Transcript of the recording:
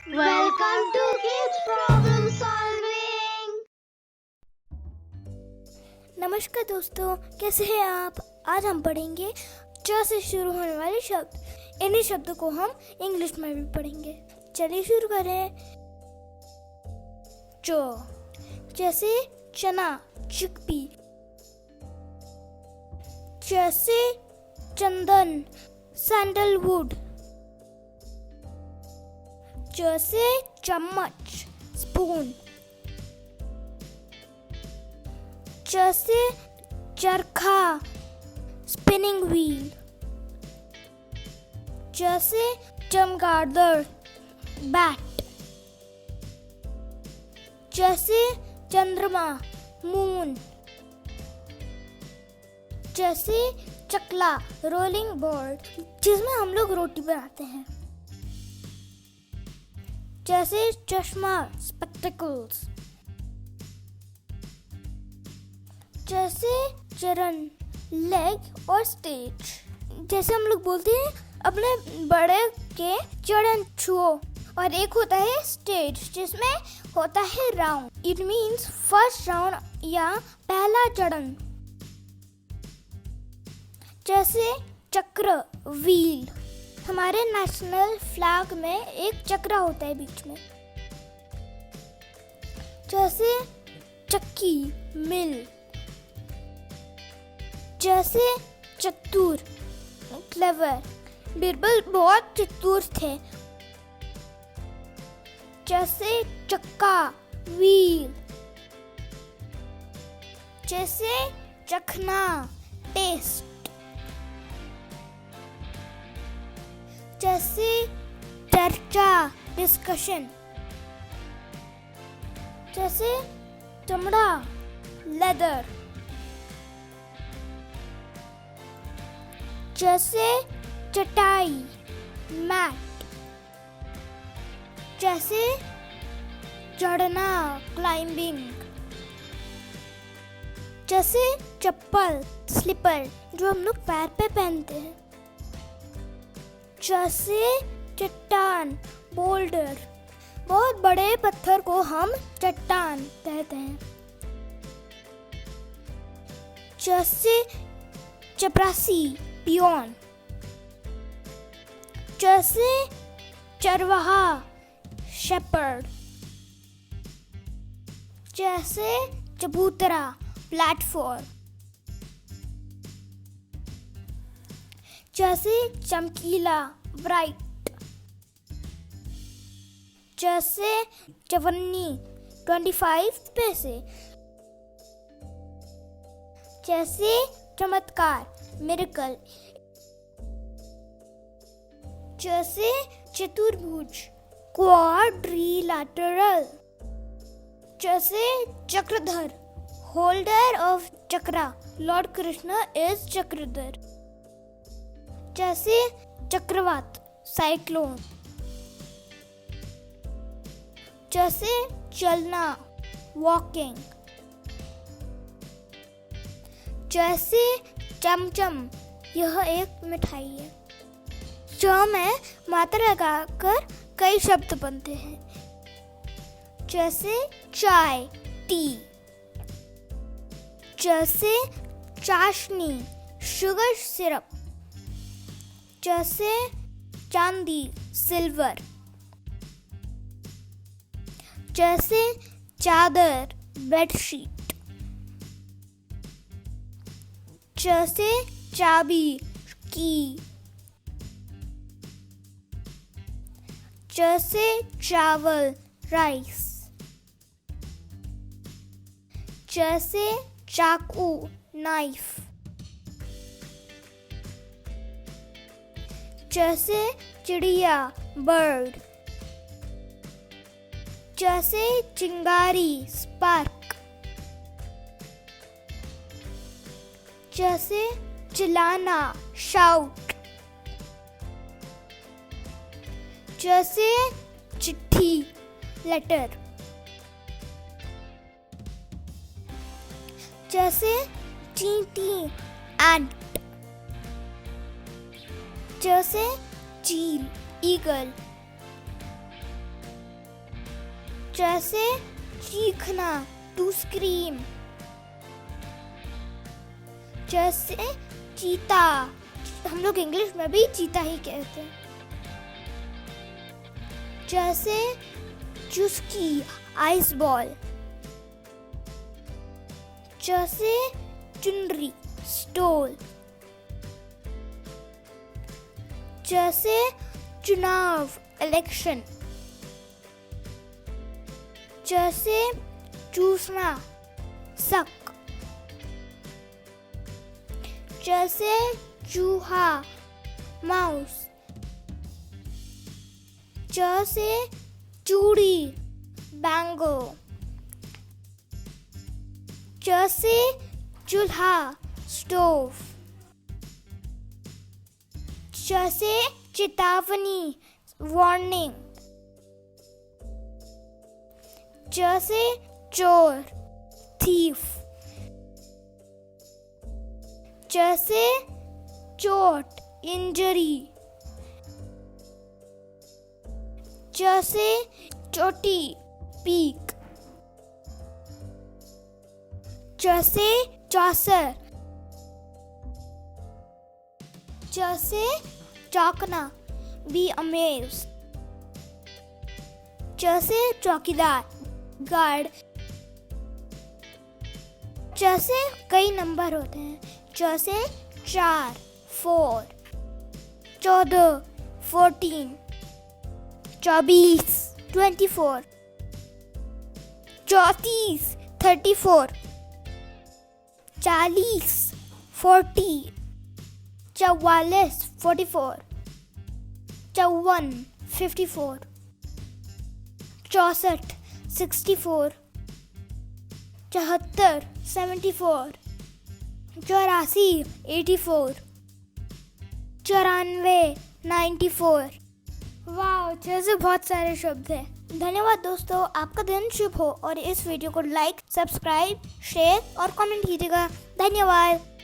Welcome to Kids Problem Solving. नमस्कार दोस्तों, कैसे हैं आप? आज हम पढ़ेंगे च से शुरू होने वाले शब्द। इन्हीं शब्दों को हम इंग्लिश में भी पढ़ेंगे। चलिए शुरू करें। च जैसे चना, चिकपी। जैसे चंदन, सैंडलवुड। जैसे चम्मच, स्पून। जैसे चरखा, स्पिनिंग व्हील। जैसे चमगादड़, बैट। जैसे चंद्रमा, मून। जैसे चकला, रोलिंग बोर्ड, जिसमें हम लोग रोटी बनाते हैं। जैसे चश्मा, स्पेक्टिकल्स। जैसे चरण, लेग और स्टेज। जैसे हम लोग बोलते हैं अपने बड़े के चरण छुओ। और एक होता है स्टेज, जिसमें होता है round. It means first round या पहला चरण। जैसे चक्र, व्हील। हमारे नेशनल फ्लैग में एक चक्र होता है बीच में। जैसे चक्की, मिल। जैसे चतुर, क्लेवर। बिरबल बहुत चतुर थे। जैसे चक्का, व्हील। जैसे चखना, टेस्ट। जैसे चर्चा, डिस्कशन। जैसे चमड़ा, लेदर। जैसे चटाई, मैट। जैसे चढ़ना, क्लाइंबिंग। जैसे चप्पल, स्लीपर, जो हम लोग पैर पे पहनते हैं। जैसे चट्टान, बोल्डर। बहुत बड़े पत्थर को हम चट्टान कहते हैं। जैसे चपरासी, पियोन। जैसे चरवाहा, शेपर्ड। जैसे चबूतरा, प्लेटफॉर्म। जैसे चमकीला, ब्राइट। जैसे चवन्नी, 25 पैसे। जैसे चमत्कार, मिरेकल। जैसे चतुर्भुज, क्वाड्रिलैटरल। जैसे Chakradhar, holder of chakra, Lord Krishna is Chakradhar. जैसे चक्रवात, साइक्लोन। जैसे चलना, वॉकिंग। जैसे चमचम, यह एक मिठाई है। च में मात्रा लगाकर कई शब्द बनते हैं। जैसे चाय, टी। जैसे चाशनी, शुगर सिरप। जैसे चांदी, सिल्वर। जैसे चादर, बेडशीट। जैसे चाबी, की। जैसे चावल, राइस। जैसे चाकू, नाइफ। जैसे चिड़िया, बर्ड। जैसे चिंगारी, स्पार्क। जैसे चिल्लाना, शाउट। जैसे चिट्ठी, लेटर। जैसे चींटी, एंट। जैसे चील, ईगल। जैसे चीखना, टू स्क्रीम। जैसे चीता, हम लोग इंग्लिश में भी चीता ही कहते हैं। जैसे चुस्की, आइस बॉल। जैसे चुनरी, स्टोल। जैसे चुनाव, इलेक्शन। जैसे चूसना, सक। जैसे चूहा, माउस। जैसे चूड़ी, बैंगो। जैसे चूल्हा, स्टोव। जैसे चेतावनी, वार्निंग। जैसे चोर, थीफ। जैसे चोट, इंजरी। जैसे चोटी, पीक। जैसे चौसर। जैसे चौंकना, बी अमेज्ड। जैसे चौकीदार, गार्ड। जैसे कई नंबर होते हैं, जैसे 4, 4, 14, 14, 24, 24, 34, 34, 40, 40, 44, 44, 54, 54, 64, 64, 74, 74, 84, 84, 94, 94। वाह, जैसे बहुत सारे शब्द हैं। धन्यवाद दोस्तों, आपका दिन शुभ हो और इस वीडियो को लाइक, सब्सक्राइब, शेयर और कमेंट कीजिएगा। धन्यवाद।